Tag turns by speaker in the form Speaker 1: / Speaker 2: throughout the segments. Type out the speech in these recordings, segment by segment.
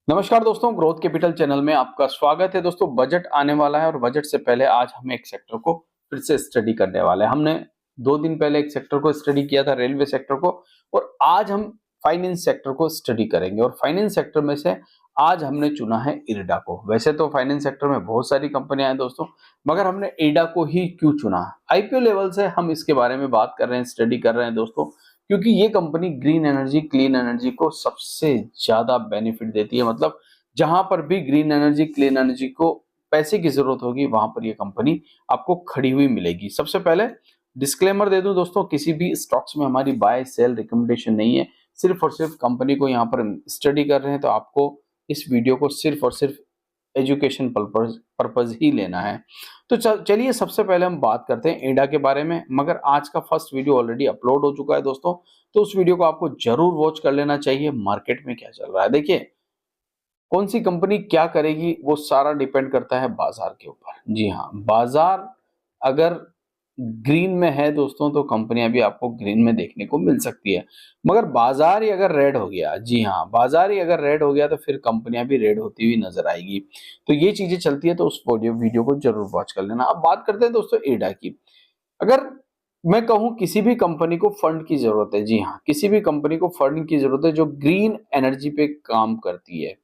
Speaker 1: नमस्कार दोस्तों, growth capital channel में आपका स्वागत है। दोस्तों, बजट आने वाला है और बजट से पहले आज हम एक सेक्टर को फिर से स्टडी करने वाले हैं। हमने 2 दिन पहले एक सेक्टर को स्टडी किया था, रेलवे सेक्टर को, और आज हम फाइनेंस सेक्टर को स्टडी करेंगे। और फाइनेंस सेक्टर में से आज हमने चुना है इरडा को। वैसे तो फाइनेंस सेक्टर में बहुत सारी कंपनियां हैं दोस्तों, मगर हमने इरडा को ही क्यों चुना? आईपीओ लेवल से हम इसके बारे में बात कर रहे हैं, स्टडी कर रहे हैं दोस्तों, क्योंकि ये company green energy, clean energy को सबसे ज्यादा बेनिफिट देती है। मतलब जहां पर भी ग्रीन एनर्जी, क्लीन एनर्जी को पैसे की जरूरत होगी, वहां पर ये कंपनी आपको खड़ी हुई मिलेगी। सबसे पहले डिस्क्लेमर दे दूं दोस्तों, किसी भी स्टॉक्स में हमारी बाय सेल रिकमेंडेशन नहीं है। सिर्फ और सिर्फ कंपनी को यहाँ पर स्टडी कर रहे हैं, तो आपको इस वीडियो को सिर्फ और सिर्फ एजुकेशन पर्पज ही लेना है। तो चलिए सबसे पहले हम बात करते हैं एडा के बारे में। मगर आज का फर्स्ट वीडियो ऑलरेडी अपलोड हो चुका है दोस्तों, तो उस वीडियो को आपको जरूर वॉच कर लेना चाहिए। मार्केट में क्या चल रहा है, देखिए कौन सी कंपनी क्या करेगी वो सारा डिपेंड करता है बाजार के ऊपर। जी हाँ, बाजार अगर ग्रीन में है दोस्तों, तो कंपनियां भी आपको ग्रीन में देखने को मिल सकती है। मगर बाजार ही अगर रेड हो गया, जी हाँ, बाजार ही अगर रेड हो गया, तो फिर कंपनियां भी रेड होती हुई नजर आएगी। तो ये चीजें चलती है, तो उस वीडियो को जरूर वॉच कर लेना। अब बात करते हैं दोस्तों एडा की। अगर मैं कहूं किसी भी कंपनी को फंड की जरूरत है, जी हाँ, किसी भी कंपनी को फंड की जरूरत है जो ग्रीन एनर्जी पे काम करती है,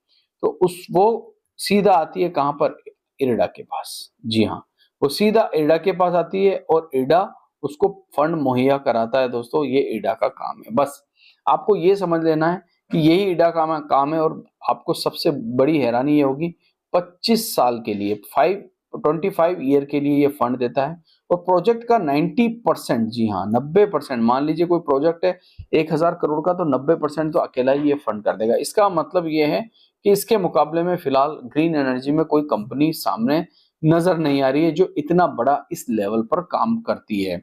Speaker 1: तो उस वो सीधा आती है कहां पर? इरडा के पास। जी हाँ, वो सीधा इरडा के पास आती है और इरडा उसको फंड मुहैया कराता है दोस्तों। ये इरडा का काम है। बस आपको ये समझ लेना है कि यही इरडा का काम है। और आपको सबसे बड़ी हैरानी ये होगी, 25 साल के लिए 25 ईयर के लिए ये फंड देता है। और प्रोजेक्ट का 90%, जी हाँ 90%, मान लीजिए कोई प्रोजेक्ट है 1000 करोड़ का, तो 90% तो अकेला ही ये फंड कर देगा। इसका मतलब ये है कि इसके मुकाबले में फिलहाल ग्रीन एनर्जी में कोई कंपनी सामने नजर नहीं आ रही है जो इतना बड़ा इस लेवल पर काम करती है।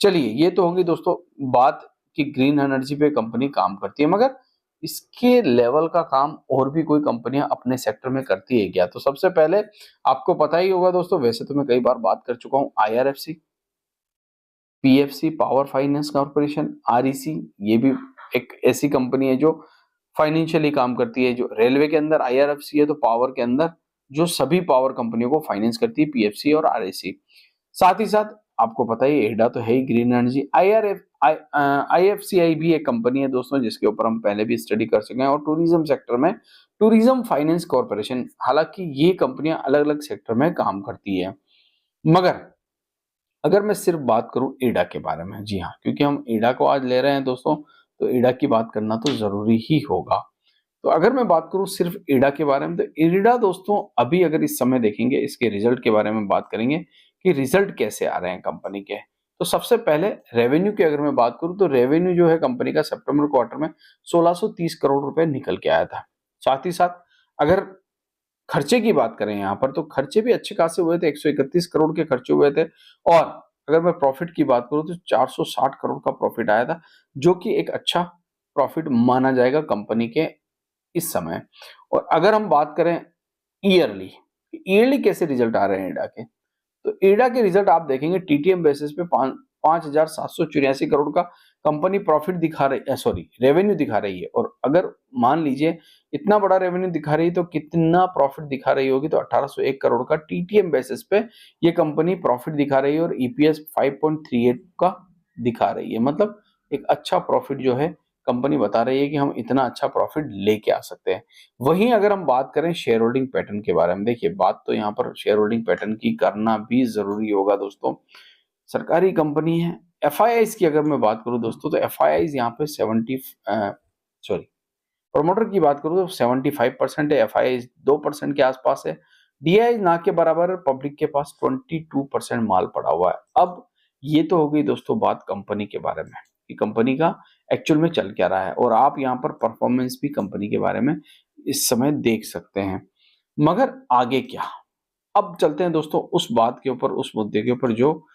Speaker 1: चलिए, ये तो होगी दोस्तों बात कि ग्रीन एनर्जी पे कंपनी काम करती है, मगर इसके लेवल का काम और भी कोई कंपनियां अपने सेक्टर में करती है क्या? तो सबसे पहले आपको पता ही होगा दोस्तों, वैसे तो मैं कई बार बात कर चुका हूं, IRFC, PFC power finance corporation, REC, ये भी एक ऐसी कंपनी है जो फाइनेंशियली काम करती है। जो रेलवे के अंदर आईआरएफसी है, तो पावर के अंदर जो सभी पावर कंपनियों को फाइनेंस करती है, पीएफसी और आरईसी। साथ ही साथ आपको पता ही एडा तो है ही ग्रीन एनर्जी। आईएफसीआई भी एक कंपनी है दोस्तों, जिसके ऊपर हम पहले भी स्टडी कर चुके हैं। और टूरिज्म सेक्टर में टूरिज्म फाइनेंस कॉर्पोरेशन, हालांकि ये कंपनियां अलग अलग सेक्टर में काम करती है। मगर अगर मैं सिर्फ बात करूं एडा के बारे में, जी हाँ, क्योंकि हम एडा को आज ले रहे हैं दोस्तों, तो एडा की बात करना तो जरूरी ही होगा। तो अगर मैं बात करूं सिर्फ एडा के बारे में, तो एडा दोस्तों अभी अगर इस समय देखेंगे, इसके रिजल्ट के बारे में बात करेंगे कि रिजल्ट कैसे आ रहे हैं कंपनी के। तो सबसे पहले रेवेन्यू की अगर मैं बात करूं, तो रेवेन्यू जो है कंपनी का सितंबर क्वार्टर में 1630 करोड़ रुपए निकल के आया था। साथ ही साथ अगर खर्चे की बात करें यहाँ पर, तो खर्चे भी अच्छे खासे हुए थे, 131 करोड़ के खर्चे हुए थे। और अगर मैं प्रॉफिट की बात करूं, तो 460 करोड़ का प्रॉफिट आया था, जो कि एक अच्छा प्रॉफिट माना जाएगा कंपनी के इस समय। और अगर हम बात करें ईयरली, ईयरली कैसे रिजल्ट आ रहे हैं एडा के, तो एडा के रिजल्ट आप देखेंगे टीटीएम बेसिस पे 5,784 करोड़ का कंपनी प्रॉफिट दिखा रही, सॉरी रेवेन्यू दिखा रही है। और अगर मान लीजिए इतना बड़ा रेवेन्यू दिखा रही है, तो कितना प्रॉफिट दिखा रही होगी? तो 1801 करोड़ का टीटीएम बेसिस पे ये कंपनी प्रॉफिट दिखा रही है। और ईपीएस 5.38 का दिखा रही है। मतलब एक अच्छा प्रॉफिट जो है कंपनी बता रही है कि हम इतना अच्छा प्रॉफिट लेके आ सकते हैं। वहीं अगर हम बात करें शेयर होल्डिंग पैटर्न के बारे में, देखिए बात तो यहाँ पर शेयर होल्डिंग पैटर्न की करना भी जरूरी होगा दोस्तों। सरकारी कंपनी है। एफआईआईज की अगर मैं बात करूं दोस्तों, तो एफआईआईज यहाँ पे प्रमोटर की बात करूं तो 75% है, एफआईआईज 2% के आसपास है। डीआई ना के बराबर, पब्लिक के पास 22% माल पड़ा हुआ है। अब ये तो हो गई दोस्तों बात कंपनी के बारे में कि कंपनी का एक्चुअल में चल क्या रहा है, और आप यहाँ पर परफॉर्मेंस भी कंपनी के बारे में इस समय देख सकते हैं। मगर आगे क्या? अब चलते हैं दोस्तों उस बात के ऊपर, उस मुद्दे के ऊपर जो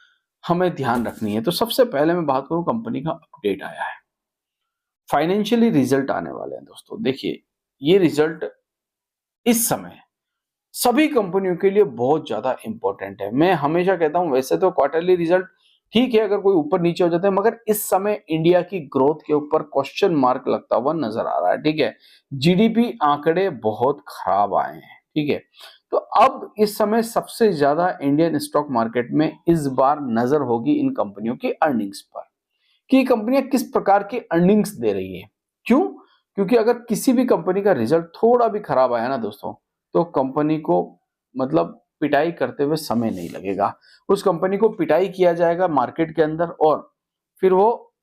Speaker 1: हमें ध्यान रखनी है। तो सबसे पहले मैं बात करूं, कंपनी का अपडेट आया है, फाइनेंशियली रिजल्ट आने वाले हैं दोस्तों। देखिए ये रिजल्ट इस समय सभी कंपनियों के लिए बहुत ज्यादा इंपॉर्टेंट है। मैं हमेशा कहता हूं, वैसे तो क्वार्टरली रिजल्ट ठीक है अगर कोई ऊपर नीचे हो जाता है, मगर इस समय इंडिया की ग्रोथ के ऊपर क्वेश्चन मार्क लगता हुआ नजर आ रहा है। ठीक है, जीडीपी आंकड़े बहुत खराब आए हैं। ठीक है, तो अब इस समय सबसे ज्यादा इंडियन स्टॉक मार्केट में इस बार नजर होगी इन कंपनियों की अर्निंग्स पर, कि कंपनियां किस प्रकार की अर्निंग्स दे रही है। क्यों? क्योंकि अगर किसी भी कंपनी का रिजल्ट थोड़ा भी खराब आया ना दोस्तों, तो कंपनी को मतलब पिटाई करते हुए समय नहीं लगेगा। उस कंपनी को पिटाई किया जाएगा मार्केट के अंदर, और फिर वो,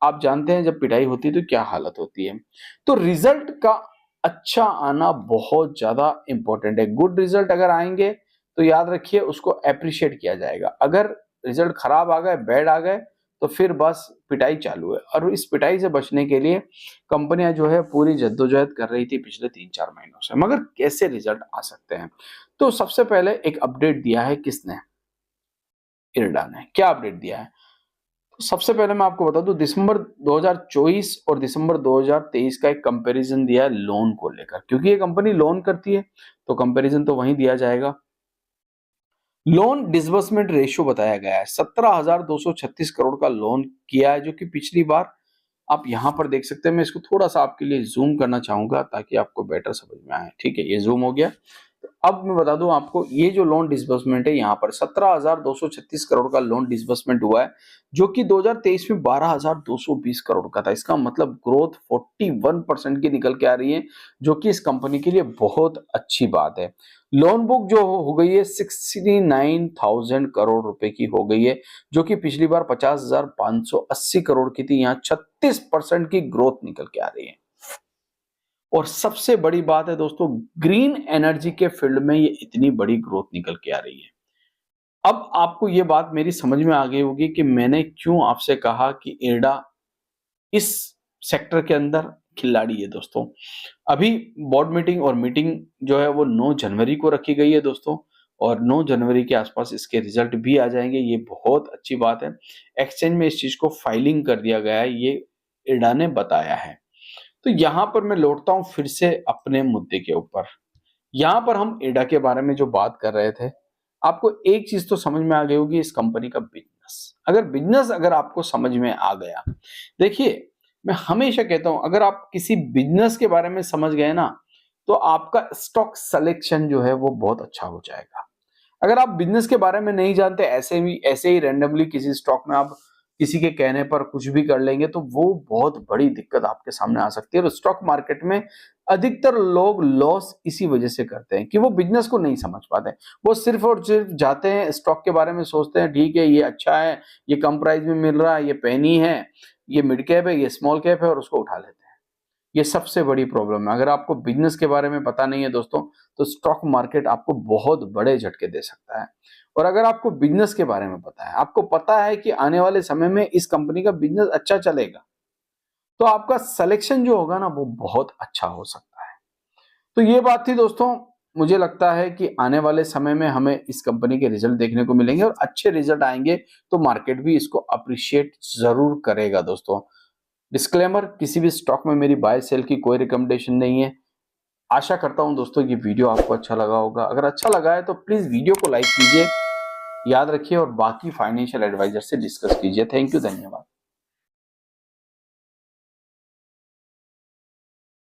Speaker 1: आप जानते हैं जब पिटाई होती है तो क्या हालत होती है। तो रिजल्ट का अच्छा आना बहुत ज्यादा इंपॉर्टेंट है। गुड रिजल्ट अगर आएंगे तो याद रखिए उसको अप्रिशिएट किया जाएगा। अगर रिजल्ट खराब आ गए, बैड आ गए, तो फिर बस पिटाई चालू है। और इस पिटाई से बचने के लिए कंपनियां जो है पूरी जद्दोजहद कर रही थी पिछले 3-4 महीनों से, मगर कैसे रिजल्ट आ सकते हैं। तो सबसे पहले एक अपडेट दिया है किसने? इरडा ने। क्या अपडेट दिया है? तो सबसे पहले मैं आपको बता दूं, दिसंबर 2024 और दिसंबर 2023 का एक कंपैरिजन दिया है लोन को लेकर, क्योंकि ये कंपनी लोन करती है तो कंपैरिजन तो वहीं दिया जाएगा। लोन डिसबर्समेंट रेशियो बताया गया है, 17,236 करोड़ का लोन किया है, जो कि पिछली बार, आप यहां पर देख सकते हैं। मैं इसको थोड़ा सा आपके लिए जूम करना चाहूंगा ताकि आपको बेटर समझ में आए। ठीक है, ये जूम हो गया। तो अब मैं बता दूं आपको, ये जो लोन डिसबर्समेंट है, यहाँ पर 17,236 करोड़ का लोन डिसबर्समेंट हुआ है, जो कि 2023 में 12,220 करोड़ का था। इसका मतलब ग्रोथ 41% की निकल के आ रही है, जो कि इस कंपनी के लिए बहुत अच्छी बात है। लोन बुक जो हो गई है 69,000 करोड़ रुपए की हो गई है, जो कि पिछली बार 50,580 करोड़ की थी। यहाँ 36% की ग्रोथ निकल के आ रही है। और सबसे बड़ी बात है दोस्तों, ग्रीन एनर्जी के फील्ड में ये इतनी बड़ी ग्रोथ निकल के आ रही है। अब आपको ये बात मेरी समझ में आ गई होगी कि मैंने क्यों आपसे कहा कि इरडा इस सेक्टर के अंदर खिलाड़ी है दोस्तों। अभी बोर्ड मीटिंग और मीटिंग जो है वो 9 जनवरी को रखी गई है दोस्तों, और 9 जनवरी के आसपास इसके रिजल्ट भी आ जाएंगे। ये बहुत अच्छी बात है। एक्सचेंज में इस चीज को फाइलिंग कर दिया गया है, ये इरडा ने बताया है। तो यहां पर मैं लौटता हूं फिर से अपने मुद्दे के ऊपर। यहां पर हम इरडा के बारे में जो बात कर रहे थे, आपको एक चीज तो समझ में आ गई होगी, इस कंपनी का बिजनेस अगर आपको समझ में आ गया, देखिए मैं हमेशा कहता हूं, अगर आप किसी बिजनेस के बारे में समझ गए ना, तो आपका स्टॉक सिलेक्शन जो है वो बहुत अच्छा हो जाएगा। अगर आप बिजनेस के बारे में नहीं जानते, ऐसे ही रैंडमली किसी स्टॉक में आप किसी के कहने पर कुछ भी कर लेंगे, तो वो बहुत बड़ी दिक्कत आपके सामने आ सकती है। और स्टॉक मार्केट में अधिकतर लोग लॉस इसी वजह से करते हैं कि वो बिजनेस को नहीं समझ पाते। वो सिर्फ और सिर्फ जाते हैं, स्टॉक के बारे में सोचते हैं, ठीक है ये अच्छा है, ये कम प्राइस में मिल रहा है, ये पेनी है, ये मिड कैप है, ये स्मॉल कैप है, और उसको उठा लेते हैं। ये सबसे बड़ी प्रॉब्लम है। अगर आपको बिजनेस के बारे में पता नहीं है दोस्तों, तो स्टॉक मार्केट आपको बहुत बड़े झटके दे सकता है। और अगर आपको बिजनेस के बारे में पता है, आपको पता है कि आने वाले समय में इस कंपनी का बिजनेस अच्छा चलेगा, तो आपका सिलेक्शन जो होगा ना वो बहुत अच्छा हो सकता है। तो ये बात थी दोस्तों। मुझे लगता है कि आने वाले समय में हमें इस कंपनी के रिजल्ट देखने को मिलेंगे, और अच्छे रिजल्ट आएंगे तो मार्केट भी इसको अप्रिशिएट जरूर करेगा दोस्तों। डिस्क्लेमर, किसी भी स्टॉक में मेरी बाय सेल की कोई रिकमेंडेशन नहीं है। आशा करता हूं दोस्तों ये वीडियो आपको अच्छा लगा होगा। अगर अच्छा लगा है तो प्लीज वीडियो को लाइक कीजिए, याद रखिए, और बाकी फाइनेंशियल एडवाइजर से डिस्कस कीजिए। थैंक यू, धन्यवाद।